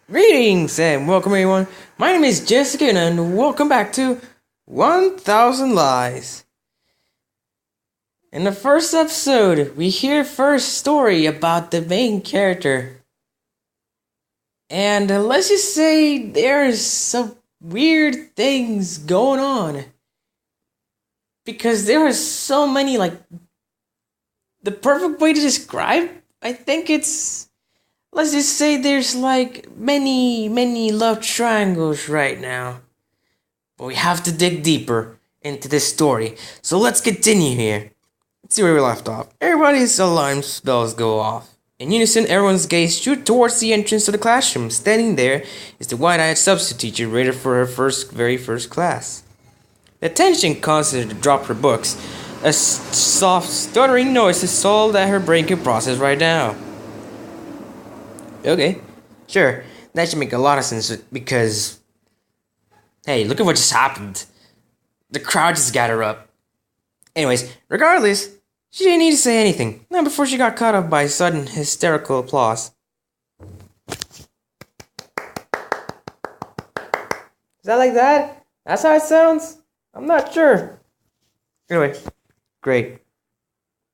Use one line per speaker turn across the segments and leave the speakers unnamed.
Greetings and welcome everyone. My name is Jessica and welcome back to 1000 Lies. In the first episode, we hear first story about the main character. And let's just say there's some weird things going on. Because there are so many, the perfect way to describe, I think it's... Let's just say there's many love triangles right now. But we have to dig deeper into this story. So let's continue here. Let's see where we left off. Everybody's alarm bells go off. In unison, everyone's gaze shoot towards the entrance of the classroom. Standing there is the wide-eyed substitute teacher ready for her very first class. The tension causes her to drop her books. A soft, stuttering noise is all that her brain can process right now. Okay, sure, that should make a lot of sense because, hey, look at what just happened. The crowd just got her up. Anyways, regardless, she didn't need to say anything, not before she got caught up by sudden hysterical applause. Is that like that? That's how it sounds? I'm not sure. Anyway, great.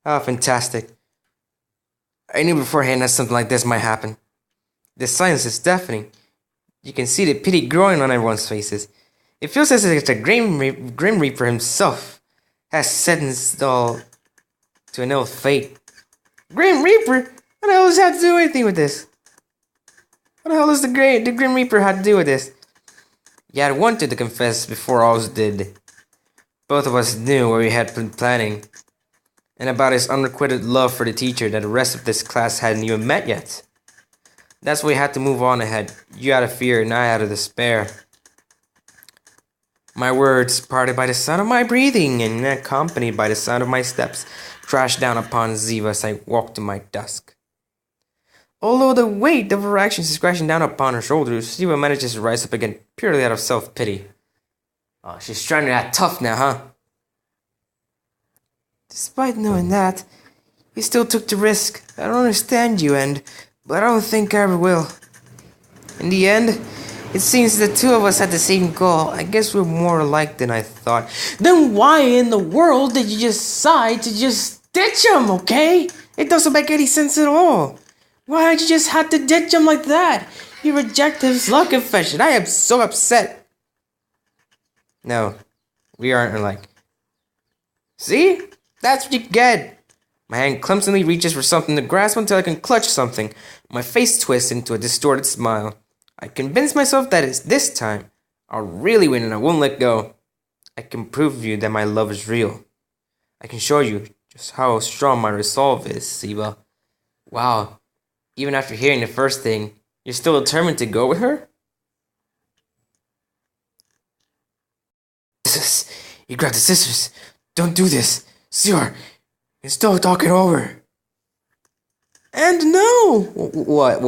Oh, fantastic. I knew beforehand that something like this might happen. The silence is deafening. You can see the pity growing on everyone's faces. It feels as if the Grim Reaper himself has sentenced all to an ill fate. Grim Reaper? What the hell does that have to do anything with this? What the hell does the Grim Reaper have to do with this? You had wanted to confess before Oz did. Both of us knew what we had been planning, and about his unrequited love for the teacher that the rest of this class hadn't even met yet. That's why we had to move on ahead. You out of fear and I out of despair. My words, parted by the sound of my breathing and accompanied by the sound of my steps, crashed down upon Ziva as I walked to my desk. Although the weight of her actions is crashing down upon her shoulders, Ziva manages to rise up again purely out of self-pity. Oh, she's trying to act tough now, huh? Despite knowing that, you still took the risk. I don't understand you, but I don't think I ever will. In the end, it seems the two of us had the same goal. I guess we're more alike than I thought. Then why in the world did you decide to just ditch him, okay? It doesn't make any sense at all. Why did you just have to ditch him like that? You rejected his love confession. I am so upset. No, we aren't alike. See? That's what you get. My hand clumsily reaches for something to grasp until I can clutch something. My face twists into a distorted smile. I convince myself that it's this time I'll really win and I won't let go. I can prove to you that my love is real. I can show you just how strong my resolve is, Siva. Wow, even after hearing the first thing, you're still determined to go with her? Jesus, you grabbed the scissors. Don't do this. Sure. It's still talking over. And no! What?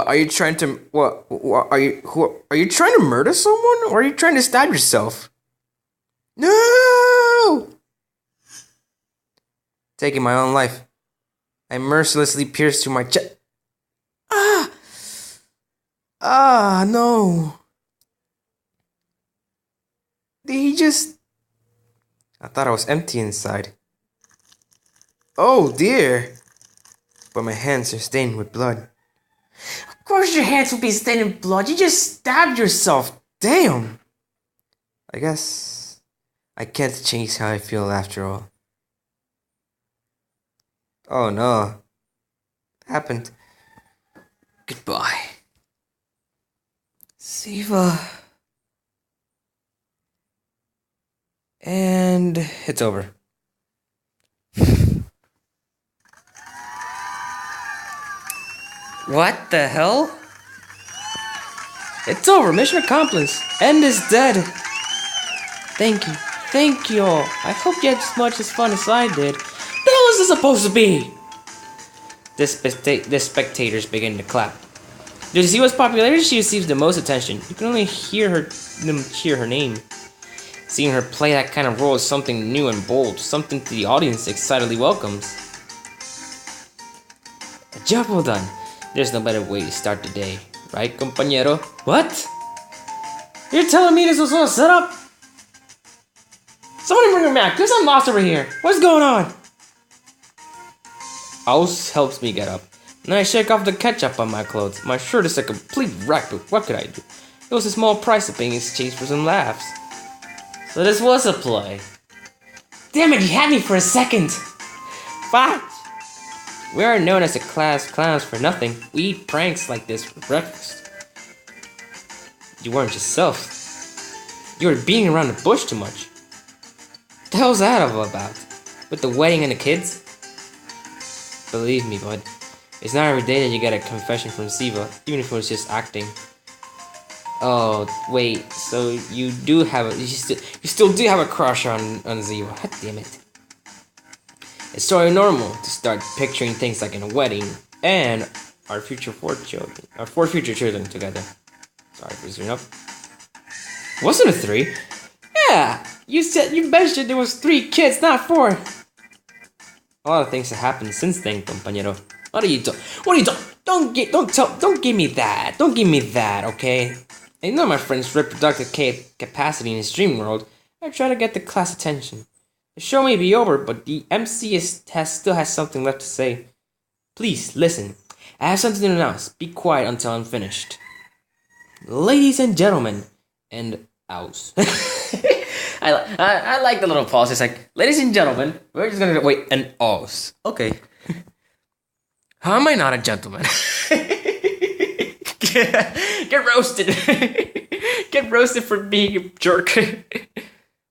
Are you trying to... Are you trying to murder someone? Or are you trying to stab yourself? No! Taking my own life. I mercilessly pierced through my chest. No. Did he just... I thought I was empty inside. Oh dear! But my hands are stained with blood. Of course your hands will be stained with blood. You just stabbed yourself. Damn! I guess I can't change how I feel after all. Oh no. It happened. Goodbye. Siva. And it's over. What the hell? It's over. Mission accomplished. End is dead. Thank you. Thank you all. I hope you had as much as fun as I did. The hell is this supposed to be? The spectators begin to clap. Due to Ziva's popularity, she receives the most attention. You can only hear her name. Seeing her play that kind of role is something new and bold, something the audience excitedly welcomes. A job well done. There's no better way to start the day. Right, compañero? What? You're telling me this was all set up? Somebody bring him back, because I'm lost over here. What's going on? Aus helps me get up. And I shake off the ketchup on my clothes. My shirt is a complete wreck, but what could I do? It was a small price of paying exchange for some laughs. So this was a play. Damn it, you had me for a second. Fuck. We aren't known as a class clowns for nothing. We eat pranks like this for breakfast. You weren't yourself. You were beating around the bush too much. What the hell's that all about? With the wedding and the kids? Believe me, bud. It's not every day that you get a confession from Siva, even if it was just acting. Oh, wait, so you do have a... You still do have a crush on Ziva. God damn it. It's totally normal to start picturing things like in a wedding and our four future children together. Sorry for zooming up. Wasn't it 3? Yeah, you mentioned there was 3 kids, not 4. A lot of things have happened since then, compañero. What are you doing? Don't give me that. Don't give me that, okay? I know my friend's reproductive capacity in his dream world. I try to get the class attention. The show may be over, but the MC still has something left to say. Please, listen. I have something to announce. Be quiet until I'm finished. Ladies and gentlemen, and Aus. I like the little pause. It's like, ladies and gentlemen, we're just gonna wait, and Aus. Okay. How am I not a gentleman? Get roasted. Get roasted for being a jerk.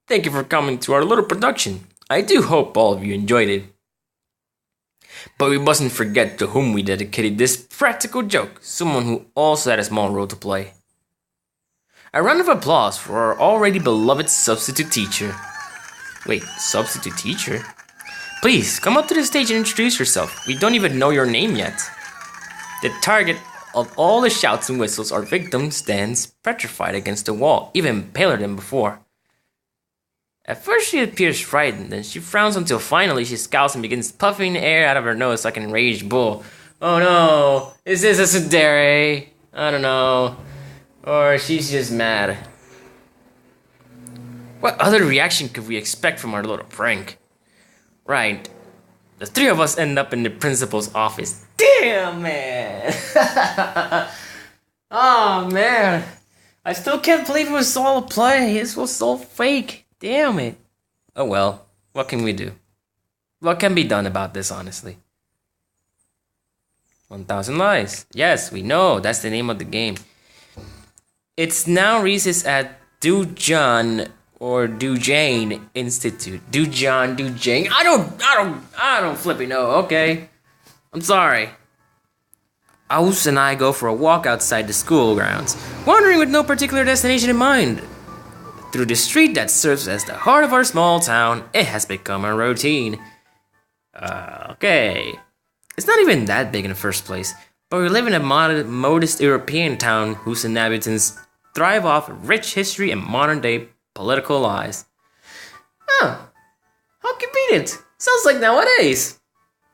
Thank you for coming to our little production. I do hope all of you enjoyed it. But we mustn't forget to whom we dedicated this practical joke, someone who also had a small role to play. A round of applause for our already beloved substitute teacher. Wait, substitute teacher? Please, come up to the stage and introduce yourself. We don't even know your name yet. The target of all the shouts and whistles, our victim stands petrified against the wall, even paler than before. At first she appears frightened, then she frowns until finally she scowls and begins puffing air out of her nose like an enraged bull. Oh no, is this a tsundere? I don't know. Or she's just mad. What other reaction could we expect from our little prank? Right, the 3 of us end up in the principal's office. Damn, man! Oh man, I still can't believe it was all a play. This was all fake. Damn it. Oh well, what can we do? What can be done about this, honestly? 1000 Lies. Yes, we know, that's the name of the game. It's now recess at Dujan or Dujane Institute. Dujane. I don't flipping know, okay? I'm sorry. Aus and I go for a walk outside the school grounds, wandering with no particular destination in mind. Through the street that serves as the heart of our small town, it has become a routine. Okay. It's not even that big in the first place, but we live in a modest European town whose inhabitants thrive off rich history and modern-day political lies. Huh. How convenient. Sounds like nowadays.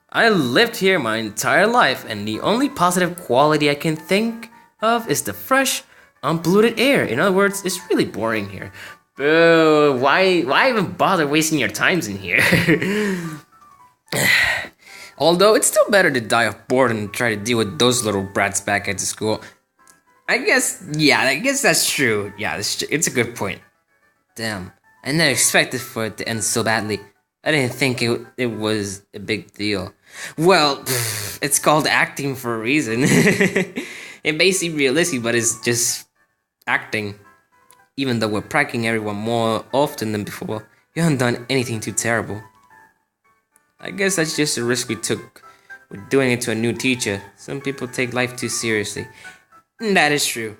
I lived here my entire life, and the only positive quality I can think of is the fresh, unpolluted air. In other words, it's really boring here. Boo, why even bother wasting your times in here? Although, it's still better to die of boredom and try to deal with those little brats back at the school. I guess that's true. Yeah, it's a good point. Damn, I never expected for it to end so badly. I didn't think it was a big deal. Well, it's called acting for a reason. It may seem realistic, but it's just acting. Even though we're pranking everyone more often than before, you haven't done anything too terrible. I guess that's just a risk we took with doing it to a new teacher. Some people take life too seriously. And that is true.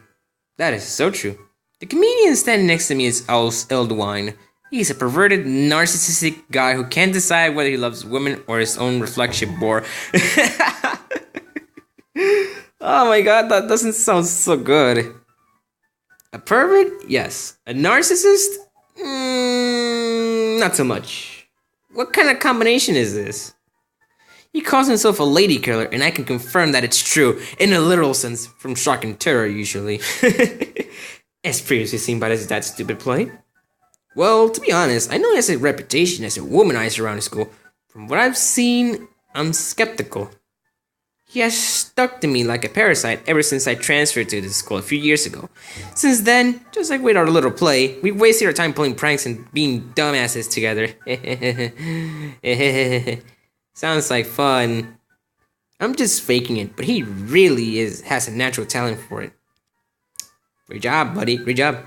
That is so true. The comedian standing next to me is Aus Eldwine. He's a perverted, narcissistic guy who can't decide whether he loves women or his own reflection bore. Oh my god, that doesn't sound so good. A pervert? Yes. A narcissist? Not so much. What kind of combination is this? He calls himself a lady killer, and I can confirm that it's true, in a literal sense, from shock and terror, usually. As previously seen by that stupid play. Well, to be honest, I know he has a reputation as a womanizer around the school. From what I've seen, I'm skeptical. He has stuck to me like a parasite ever since I transferred to this school a few years ago. Since then, just like with our little play, we wasted our time pulling pranks and being dumbasses together. Sounds like fun. I'm just faking it, but he really has a natural talent for it. Great job, buddy. Great job.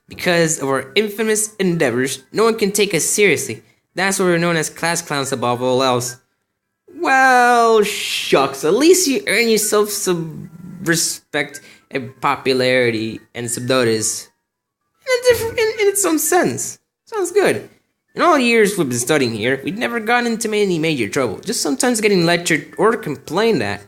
Because of our infamous endeavors, no one can take us seriously. That's why we're known as class clowns above all else. Well, shucks. At least you earn yourself some respect and popularity and some notice. In its own sense. Sounds good. In all the years we've been studying here, we've never gotten into any major trouble. Just sometimes getting lectured or complained at.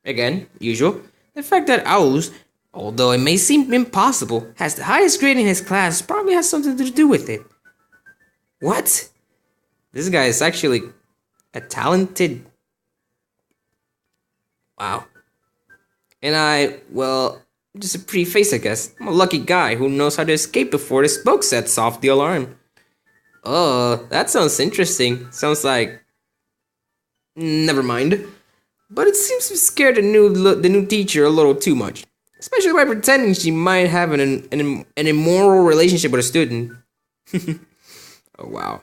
Again, usual. The fact that Owls, although it may seem impossible, has the highest grade in his class probably has something to do with it. What? This guy is actually a talented... Wow. And well, just a pretty face, I guess. I'm a lucky guy who knows how to escape before the smoke sets off the alarm. Oh, that sounds interesting. Sounds like... Never mind. But it seems to scare the new teacher a little too much. Especially by pretending she might have an immoral relationship with a student. Oh, wow.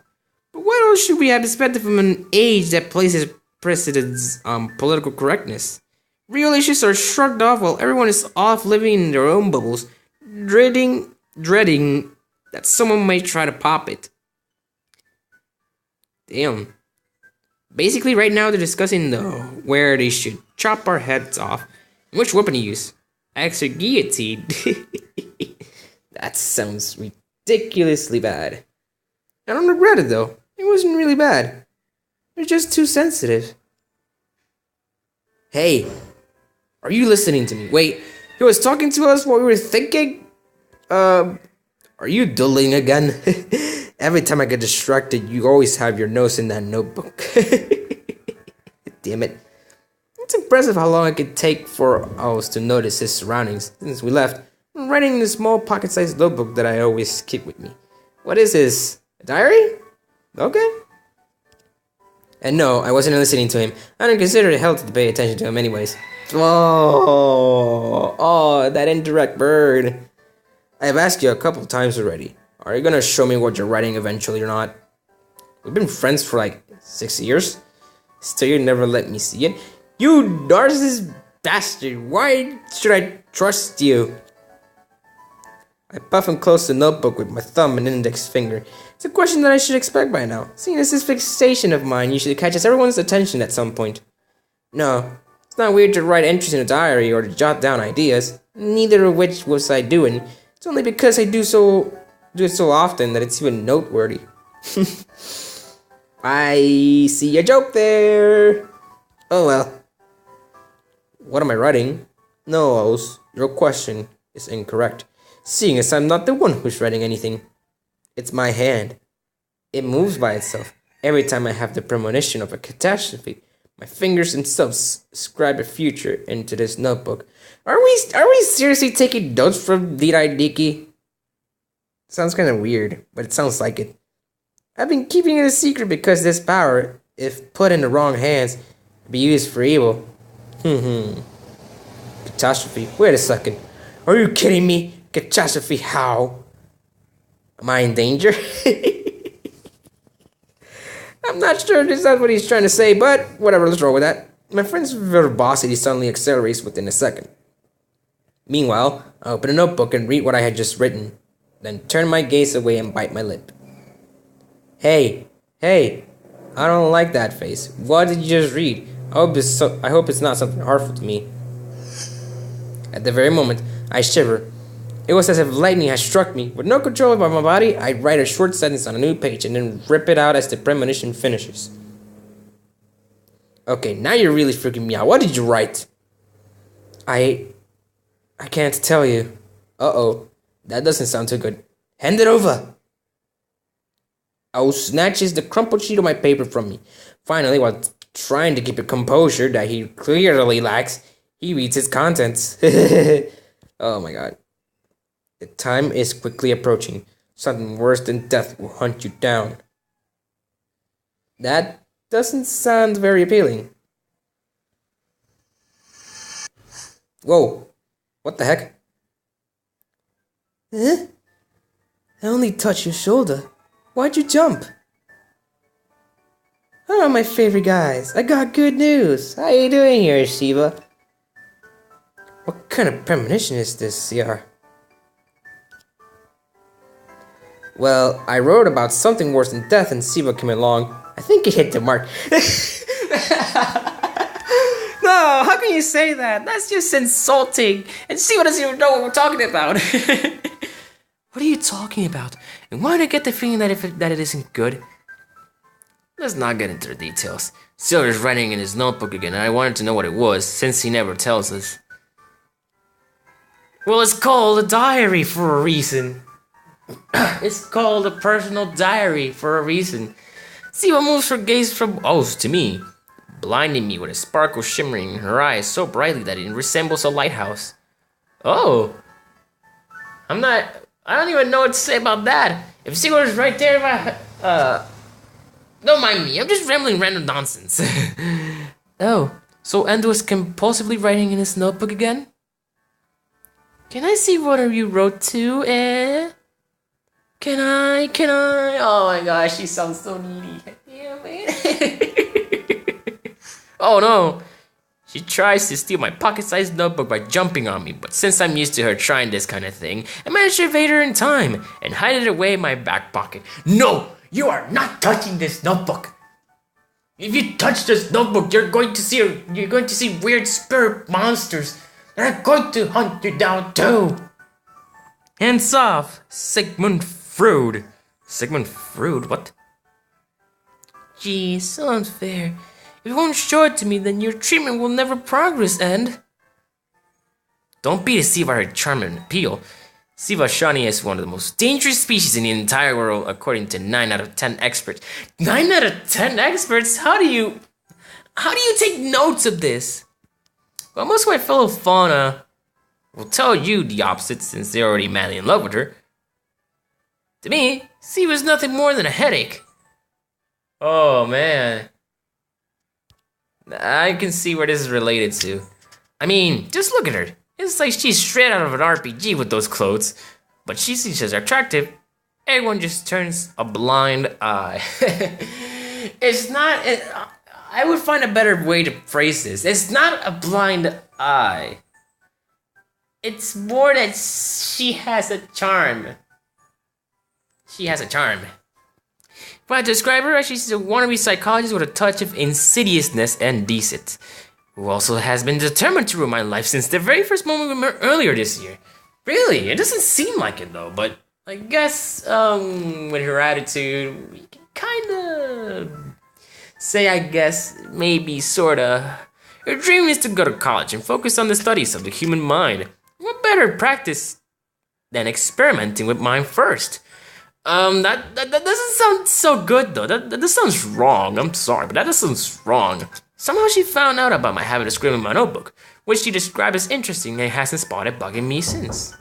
But what else should we have expected from an age that places precedence on political correctness? Real issues are shrugged off while everyone is off living in their own bubbles, dreading that someone might try to pop it. Damn. Basically, right now they're discussing where they should chop our heads off and which weapon to use. Axe or guillotine? That sounds ridiculously bad. I don't regret it though. It wasn't really bad. They're just too sensitive. Hey, are you listening to me? Wait, he was talking to us while we were thinking? Are you doodling again? Every time I get distracted, you always have your nose in that notebook. Damn it. It's impressive how long it could take for us to notice his surroundings since we left. I'm writing in a small pocket-sized notebook that I always keep with me. What is this? A diary? Okay. And no, I wasn't listening to him. I don't consider it healthy to pay attention to him anyways. Oh, that indirect bird. I have asked you a couple times already. Are you gonna show me what you're writing eventually or not? We've been friends for like 6 years. Still, you never let me see it. You narcissist bastard! Why should I trust you? I puff and close the notebook with my thumb and index finger. It's a question that I should expect by now, seeing as this fixation of mine usually catches everyone's attention at some point. No, it's not weird to write entries in a diary or to jot down ideas, neither of which was I doing. It's only because I do it so often that it's even noteworthy. I see a joke there. Oh well. What am I writing? No, Oz, your question is incorrect, seeing as I'm not the one who's writing anything. It's my hand. It moves by itself. Every time I have the premonition of a catastrophe, my fingers themselves scribe a future into this notebook. Are we seriously taking notes from Virai Diki? Sounds kind of weird, but it sounds like it. I've been keeping it a secret because this power, if put in the wrong hands, can be used for evil. Catastrophe. Wait a second. Are you kidding me? Catastrophe how? Am I in danger? I'm not sure if that's what he's trying to say, but whatever, let's roll with that. My friend's verbosity suddenly accelerates within a second. Meanwhile, I open a notebook and read what I had just written, then turn my gaze away and bite my lip. Hey, I don't like that face. What did you just read? I hope it's not something harmful to me. At the very moment, I shiver. It was as if lightning had struck me. With no control over my body, I write a short sentence on a new page and then rip it out as the premonition finishes. Okay, now you're really freaking me out. What did you write? I can't tell you. Uh-oh, that doesn't sound too good. Hand it over. Oz snatches the crumpled sheet of my paper from me, Finally, while trying to keep a composure that he clearly lacks, he reads its contents. Oh my god. The time is quickly approaching. Something worse than death will hunt you down. That doesn't sound very appealing. Whoa. What the heck? Huh? I only touched your shoulder. Why'd you jump? Oh, my favorite guys. I got good news. How you doing here, Shiva? What kind of premonition is this, CR? Well, I wrote about something worse than death and Siva came along. I think it hit the mark. No, how can you say that? That's just insulting. And Siva doesn't even know what we're talking about. What are you talking about? And why do I get the feeling that it isn't good? Let's not get into the details. Silver's writing in his notebook again, and I wanted to know what it was, since he never tells us. Well, it's called a diary for a reason. It's called a personal diary for a reason. Siva moves her gaze from Oz to me, blinding me with a sparkle shimmering in her eyes so brightly that it resembles a lighthouse. Oh. I don't even know what to say about that. If Siva was right there, don't mind me, I'm just rambling random nonsense. Oh, so Endo was compulsively writing in his notebook again? Can I see what you wrote to, Can I? Oh my gosh, she sounds so needy. Damn it. Oh no. She tries to steal my pocket-sized notebook by jumping on me, but since I'm used to her trying this kind of thing, I managed to evade her in time and hide it away in my back pocket. No! You are not touching this notebook! If you touch this notebook, you're going to see weird spirit monsters. They're going to hunt you down too! Hands off, Sigmund Freud. Sigmund Freud? What? Geez, so unfair. If you won't show it to me, then your treatment will never progress, and... Don't be deceived by her charm and appeal. Siva Shani is one of the most dangerous species in the entire world, according to 9 out of 10 experts. 9 out of 10 experts? How do you take notes of this? Well, most of my fellow fauna will tell you the opposite, since they're already madly in love with her. To me, Siva's nothing more than a headache. Oh, man. I can see where this is related to. I mean, just look at her. It's like she's straight out of an RPG with those clothes. But she sees she's attractive. Everyone just turns a blind eye. I would find a better way to phrase this. It's not a blind eye. It's more that she has a charm. She has a charm. If I had to describe her, she's a wannabe psychologist with a touch of insidiousnness and deceit, who also has been determined to ruin my life since the very first moment we met earlier this year. Really, it doesn't seem like it though, but I guess, with her attitude, we can kinda say, I guess, maybe sorta. Her dream is to go to college and focus on the studies of the human mind. What better practice than experimenting with mine first? That doesn't sound so good though. That sounds wrong. I'm sorry, but that sounds wrong. Somehow she found out about my habit of scribbling in my notebook, which she described as interesting and hasn't spotted bugging me since.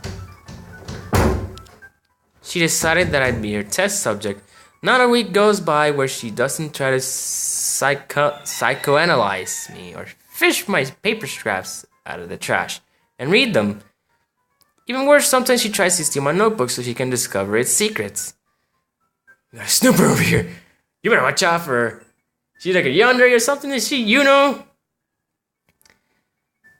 She decided that I'd be her test subject. Not a week goes by where she doesn't try to psychoanalyze me or fish my paper scraps out of the trash and read them. Even worse, sometimes she tries to steal my notebook so she can discover its secrets. You got a snooper over here. You better watch out for her. She's like a yandere or something, is she? You know?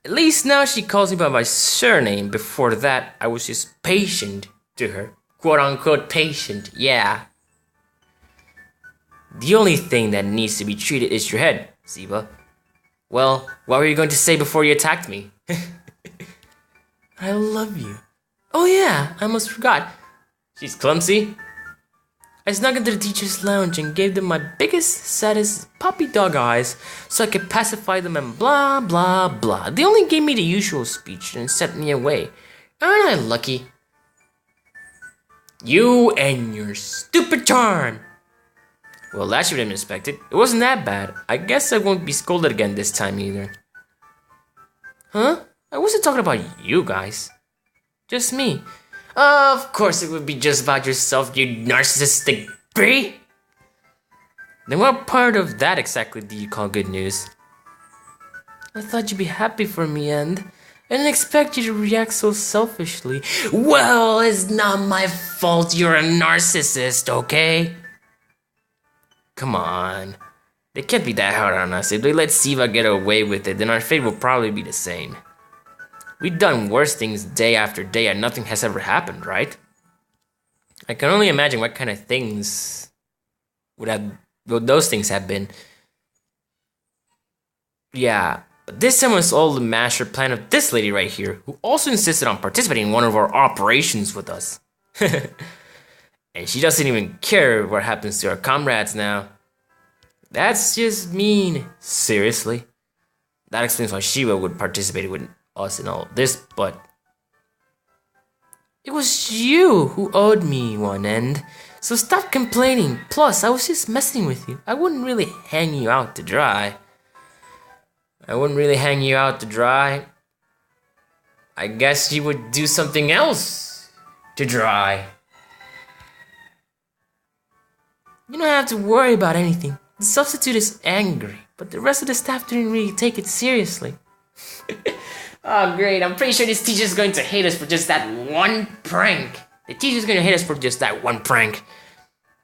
At least now she calls me by my surname. Before that, I was just patient to her. Quote unquote patient, yeah. The only thing that needs to be treated is your head, Siva. Well, what were you going to say before you attacked me? I love you. Oh yeah, I almost forgot. She's clumsy. I snuck into the teacher's lounge and gave them my biggest, saddest puppy dog eyes so I could pacify them and blah, blah, blah. They only gave me the usual speech and sent me away. Aren't I lucky? You and your stupid charm.
Well, that should have been expected. It wasn't that bad. I guess I won't be scolded again this time either. Huh? I wasn't talking about you guys. Just me. Of course it would be just about yourself, you narcissistic bee! Then what part of that exactly do you call good news? I thought you'd be happy for me, and I didn't expect you to react so selfishly. Well, it's not my fault you're a narcissist, okay? Come on. They can't be that hard on us. If they let Siva get away with it, then our fate will probably be the same. We've done worse things day after day and nothing has ever happened, right? I can only imagine what kind of things would those things have been. Yeah, but this time was all the master plan of this lady right here, who also insisted on participating in one of our operations with us. And she doesn't even care what happens to our comrades now. That's just mean. Seriously. That explains why Shiva would participate with us in all of this, but it was you who owed me one, and so stop complaining. Plus, I was just messing with you. I wouldn't really hang you out to dry. I guess you would do something else to dry. You don't have to worry about anything. The substitute is angry, but the rest of the staff didn't really take it seriously. Oh, great. I'm pretty sure this teacher's going to hate us for just that one prank. The teacher's going to hate us for just that one prank.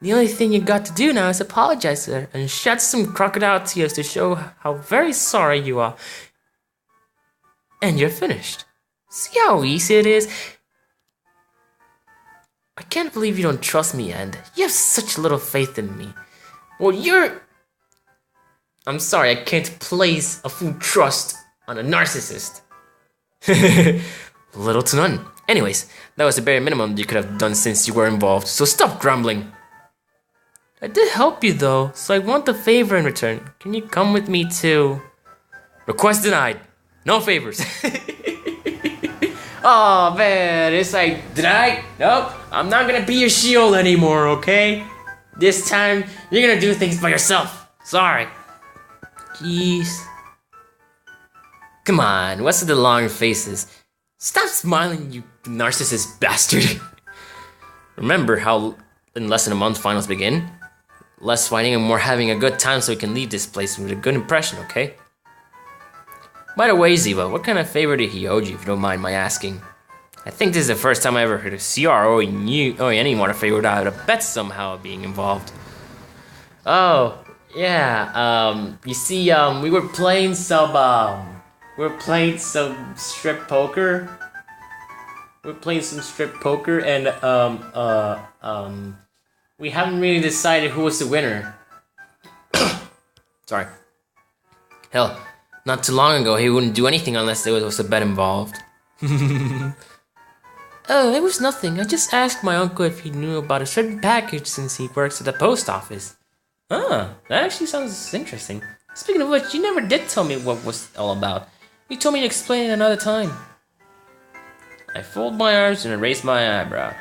The only thing you got to do now is apologize to her and shed some crocodile tears to show how very sorry you are. And you're finished. See how easy it is? I can't believe you don't trust me, and you have such little faith in me. Well, I'm sorry, I can't place a full trust on a narcissist. Little to none. Anyways, that was the bare minimum you could have done since you were involved, so stop grumbling. I did help you though, so I want a favor in return. Can you come with me to... Request denied. No favors. Oh man, it's like, denied? Nope, I'm not gonna be your shield anymore, okay? This time, you're gonna do things by yourself. Sorry. Jeez. Come on, what's with the long faces? Stop smiling, you narcissist bastard. Remember how in less than a month finals begin? Less fighting and more having a good time so we can leave this place with a good impression, okay? By the way, Ziva, what kind of favor did he owe you, if you don't mind my asking? I think this is the first time I ever heard of CR owing anyone a favor without a bet somehow being involved. Oh, yeah, you see, we were playing some strip poker. And, we haven't really decided who was the winner. Sorry. Hell, not too long ago, he wouldn't do anything unless there was a bet involved. Oh, it was nothing. I just asked my uncle if he knew about a certain package since he works at the post office. Ah, that actually sounds interesting. Speaking of which, you never did tell me what was all about. You told me to explain it another time. I fold my arms and raise my eyebrow,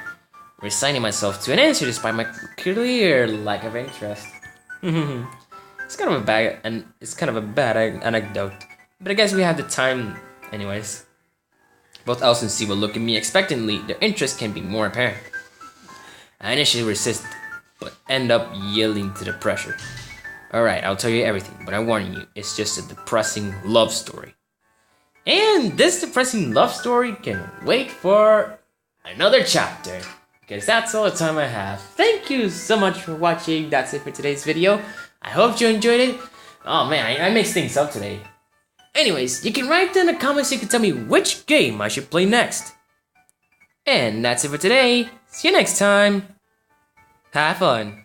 resigning myself to an answer despite my clear lack of interest. It's kind of a bad anecdote, but I guess we have the time anyways. Both Elsa and Siva look at me expectantly. Their interest can be more apparent. I initially resist, but end up yielding to the pressure. Alright, I'll tell you everything, but I'm warning you, it's just a depressing love story. And this depressing love story can wait for another chapter, because that's all the time I have. Thank you so much for watching. That's it for today's video. I hope you enjoyed it. Oh man, I mixed things up today. Anyways, you can write in the comments, you can tell me which game I should play next. And that's it for today. See you next time. Have fun.